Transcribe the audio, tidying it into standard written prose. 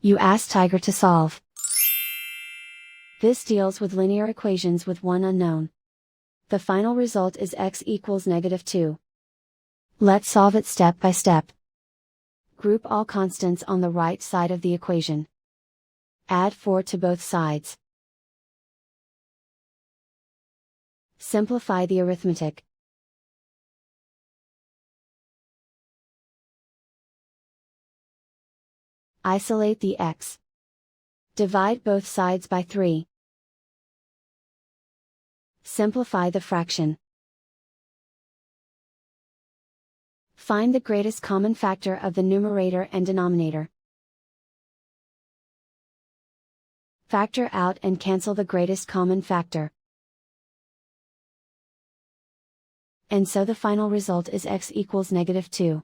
You ask Tiger to solve. This deals with linear equations with one unknown. The final result is x equals -2. Let's solve it step by step. Group all constants on the right side of the equation. Add 4 to both sides. Simplify the arithmetic. Isolate the x. Divide both sides by 3. Simplify the fraction. Find the greatest common factor of the numerator and denominator. Factor out and cancel the greatest common factor. And so the final result is x equals -2.